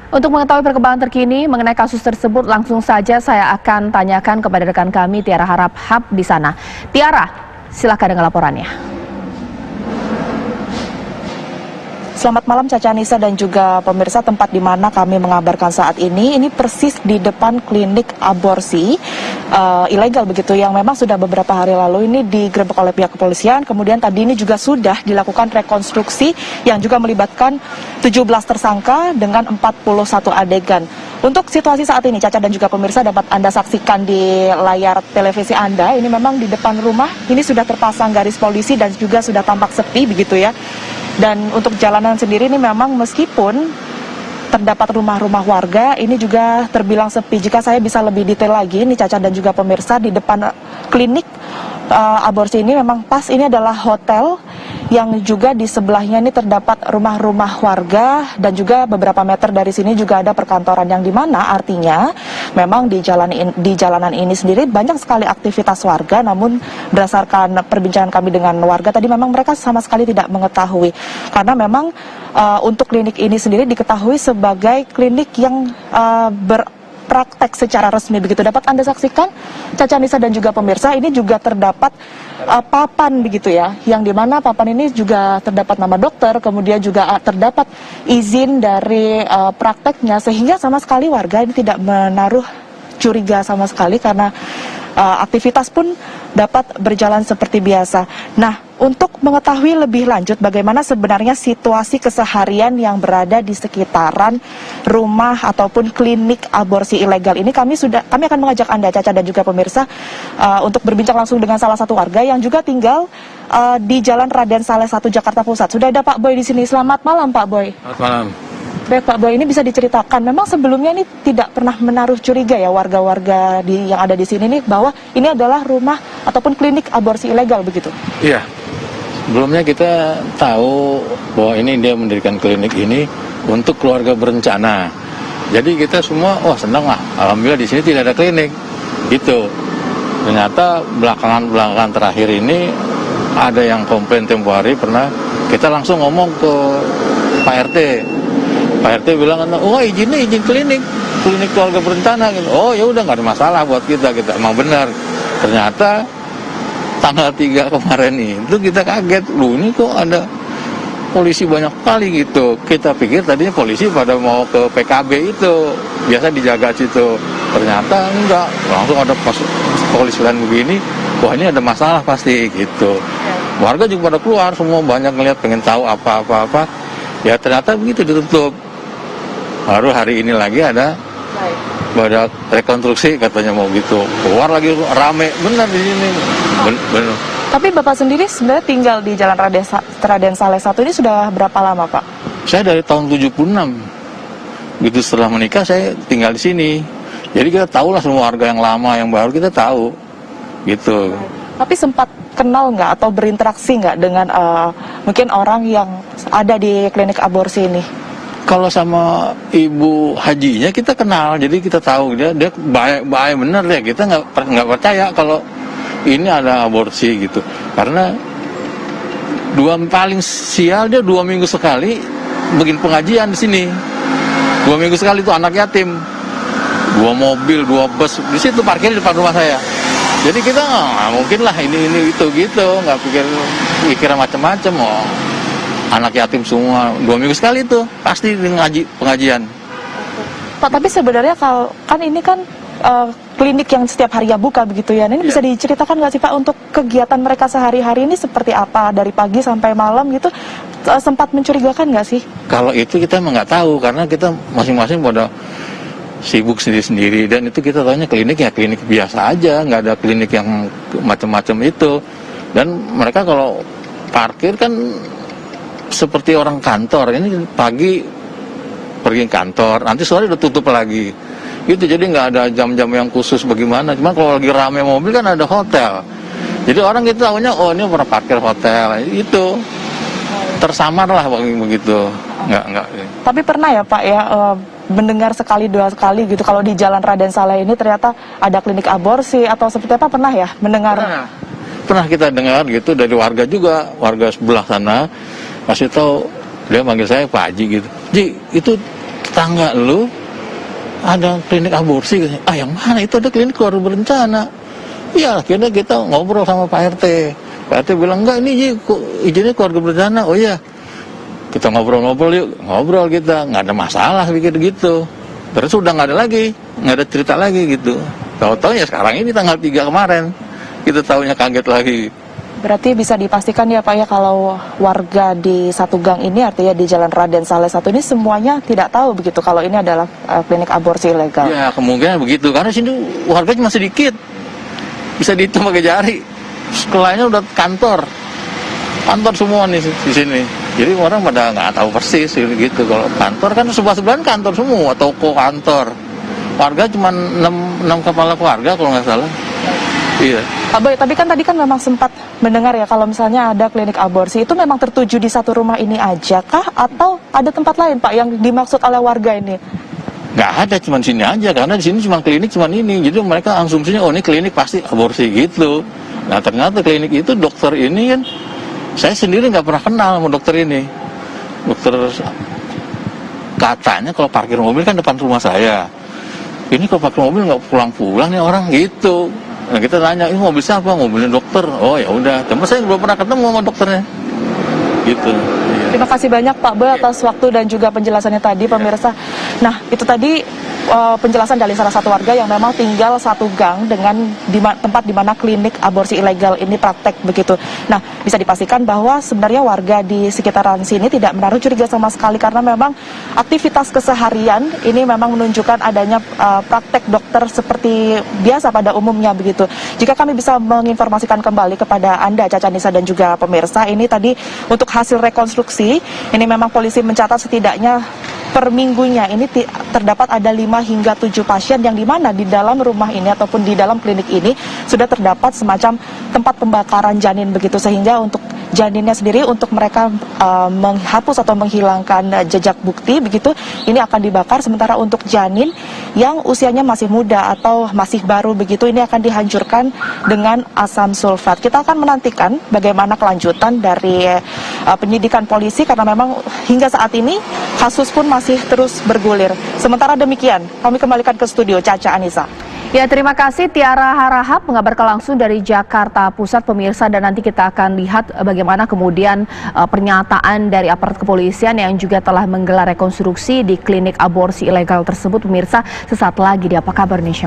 Untuk mengetahui perkembangan terkini mengenai kasus tersebut, langsung saja saya akan tanyakan kepada rekan kami Tiara Harahap di sana. Tiara, silakan dengan laporannya. Selamat malam Caca Nisa dan juga pemirsa. Tempat di mana kami mengabarkan saat ini persis di depan klinik aborsi ilegal begitu, yang memang sudah beberapa hari lalu ini digerebek oleh pihak kepolisian. Kemudian tadi ini juga sudah dilakukan rekonstruksi yang juga melibatkan 17 tersangka dengan 41 adegan. Untuk situasi saat ini Caca dan juga pemirsa dapat Anda saksikan di layar televisi Anda. Ini memang di depan rumah ini sudah terpasang garis polisi dan juga sudah tampak sepi begitu ya. Dan untuk jalanan sendiri ini memang meskipun terdapat rumah-rumah warga, ini juga terbilang sepi. Jika saya bisa lebih detail lagi, ini Caca dan juga pemirsa, di depan klinik aborsi ini memang pas ini adalah hotel, yang juga di sebelahnya ini terdapat rumah-rumah warga, dan juga beberapa meter dari sini juga ada perkantoran, yang dimana artinya memang di jalanan ini sendiri banyak sekali aktivitas warga. Namun berdasarkan perbincangan kami dengan warga tadi, memang mereka sama sekali tidak mengetahui, karena memang untuk klinik ini sendiri diketahui sebagai klinik yang berpraktek secara resmi begitu. Dapat Anda saksikan Caca Nisa dan juga pemirsa, ini juga terdapat papan begitu ya, yang dimana papan ini juga terdapat nama dokter, kemudian juga terdapat izin dari prakteknya, sehingga sama sekali warga ini tidak menaruh curiga sama sekali, karena aktivitas pun dapat berjalan seperti biasa. Nah, untuk mengetahui lebih lanjut bagaimana sebenarnya situasi keseharian yang berada di sekitaran rumah ataupun klinik aborsi ilegal ini, kami akan mengajak Anda Caca dan juga pemirsa untuk berbincang langsung dengan salah satu warga yang juga tinggal di Jalan Raden Saleh 1 Jakarta Pusat. Sudah ada Pak Boy di sini. Selamat malam Pak Boy. Selamat malam. Baik Pak Boy, ini bisa diceritakan, memang sebelumnya ini tidak pernah menaruh curiga ya warga-warga yang ada di sini nih, bahwa ini adalah rumah ataupun klinik aborsi ilegal begitu? Iya, sebelumnya kita tahu bahwa ini dia mendirikan klinik ini untuk keluarga berencana. Jadi kita semua, wah senang lah, alhamdulillah di sini tidak ada klinik, gitu. Ternyata belakangan terakhir ini ada yang komplain tempo hari, pernah kita langsung ngomong ke Pak RT. Pak RT bilang, oh izinnya izin klinik keluarga berencana gitu. Oh ya udah, nggak ada masalah buat kita emang benar. Ternyata tanggal 3 kemarin itu kita kaget, loh ini kok ada polisi banyak kali gitu. Kita pikir tadinya polisi pada mau ke PKB itu, biasa dijaga situ. Ternyata enggak, langsung ada polisi lain begini. Wah ini ada masalah pasti gitu. Warga juga pada keluar, semua banyak ngeliat, pengen tahu apa-apa. Ya ternyata begitu ditutup. Baru hari ini lagi ada rekonstruksi katanya mau gitu. Keluar lagi rame, benar di sini. Benar. Tapi Bapak sendiri sebenarnya tinggal di Jalan Raden Saleh 1 ini sudah berapa lama Pak? Saya dari tahun 76. Gitu, setelah menikah saya tinggal di sini. Jadi kita tahulah semua warga yang lama, yang baru kita tahu. Gitu. Tapi sempat kenal nggak atau berinteraksi nggak dengan mungkin orang yang ada di klinik aborsi ini? Kalau sama ibu hajinya kita kenal, jadi kita tahu dia baik benar ya. Kita nggak percaya kalau ini ada aborsi gitu, karena paling sial dia 2 minggu sekali bikin pengajian di sini. 2 minggu sekali tuh anak yatim, 2 mobil, 2 bus di situ parkir di depan rumah saya. Jadi kita mungkin lah ini itu gitu, nggak pikir macam-macam. Oh, anak yatim semua, 2 minggu sekali itu pasti pengajian. Pak, tapi sebenarnya kan ini kan klinik yang setiap hari ya buka begitu ya. Ini bisa diceritakan nggak sih Pak, untuk kegiatan mereka sehari-hari ini seperti apa, dari pagi sampai malam gitu? Sempat mencurigakan nggak sih? Kalau itu kita emang nggak tahu, karena kita masing-masing pada sibuk sendiri-sendiri, dan itu kita tahunya klinik ya klinik biasa aja, nggak ada klinik yang macam-macam itu. Dan mereka kalau parkir kan seperti orang kantor, ini pagi pergi kantor, nanti sore udah tutup lagi gitu. Jadi nggak ada jam-jam yang khusus bagaimana. Cuma kalau lagi rame mobil kan ada hotel, jadi orang gitu tahunya, oh ini pernah parkir hotel, itu tersamar lah begitu. Nggak. Tapi pernah ya Pak ya mendengar sekali 2 kali gitu, kalau di Jalan Raden Saleh ini ternyata ada klinik aborsi atau seperti apa, pernah ya mendengar? Pernah kita dengar gitu dari warga juga, warga sebelah sana kasih tahu, dia manggil saya Pak Haji gitu. Ji, itu tetangga lu ada klinik aborsi. Yang mana itu, ada klinik keluarga berencana. Iya, akhirnya kita ngobrol sama Pak RT. Pak RT bilang, enggak, ini izinnya keluarga berencana. Oh iya, kita ngobrol-ngobrol yuk, ngobrol kita, nggak ada masalah bikin gitu. Terus udah nggak ada lagi, nggak ada cerita lagi gitu. Tahu-tahu ya sekarang ini tanggal 3 kemarin, kita tahunya kaget lagi. Berarti bisa dipastikan ya Pak ya, kalau warga di satu gang ini, artinya di Jalan Raden Saleh 1 ini semuanya tidak tahu begitu kalau ini adalah klinik aborsi ilegal? Ya kemungkinan begitu, karena sini warga cuma sedikit, bisa dihitung pakai jari. Sekelanya udah kantor semua nih di sini. Jadi orang pada nggak tahu persis gitu. Kalau kantor kan sebelah-sebelahan kantor semua, toko, kantor. Warga cuma 6 kepala keluarga kalau nggak salah. Iya. Pak Boy, tapi kan tadi kan memang sempat mendengar ya kalau misalnya ada klinik aborsi, itu memang tertuju di satu rumah ini aja kah? Atau ada tempat lain Pak yang dimaksud oleh warga ini? Nggak ada, cuma sini aja, karena di sini cuma klinik cuma ini. Jadi mereka asumsinya, oh ini klinik pasti aborsi gitu. Nah ternyata klinik itu, dokter ini kan, saya sendiri nggak pernah kenal sama dokter ini. Dokter katanya kalau parkir mobil kan depan rumah saya. Ini kalau parkir mobil nggak pulang-pulang nih orang gitu. Nah kita tanya, ini mobil siapa? Mobilnya dokter. Oh ya udah, cuma saya belum pernah ketemu sama dokternya. Gitu. Iya. Terima kasih banyak Pak Boy atas waktu dan juga penjelasannya tadi pemirsa. Nah itu tadi penjelasan dari salah satu warga yang memang tinggal satu gang dengan tempat di mana klinik aborsi ilegal ini praktek begitu. Nah bisa dipastikan bahwa sebenarnya warga di sekitaran sini tidak menaruh curiga sama sekali, karena memang aktivitas keseharian ini memang menunjukkan adanya praktek dokter seperti biasa pada umumnya begitu. Jika kami bisa menginformasikan kembali kepada Anda Caca Nisa dan juga pemirsa, ini tadi untuk hasil rekonstruksi, ini memang polisi mencatat setidaknya per minggunya ini terdapat ada 5 hingga 7 pasien yang dimana di dalam rumah ini ataupun di dalam klinik ini sudah terdapat semacam tempat pembakaran janin begitu, sehingga untuk janinnya sendiri untuk mereka menghapus atau menghilangkan jejak bukti begitu, ini akan dibakar. Sementara untuk janin yang usianya masih muda atau masih baru begitu, ini akan dihancurkan dengan asam sulfat. Kita akan menantikan bagaimana kelanjutan dari penyidikan polisi, karena memang hingga saat ini kasus pun masih terus bergulir. Sementara demikian, kami kembalikan ke studio Caca Anissa. Ya, terima kasih Tiara Harahap mengabarkan langsung dari Jakarta Pusat pemirsa, dan nanti kita akan lihat bagaimana kemudian pernyataan dari aparat kepolisian yang juga telah menggelar rekonstruksi di klinik aborsi ilegal tersebut pemirsa. Sesaat lagi di Apa Kabar Indonesia.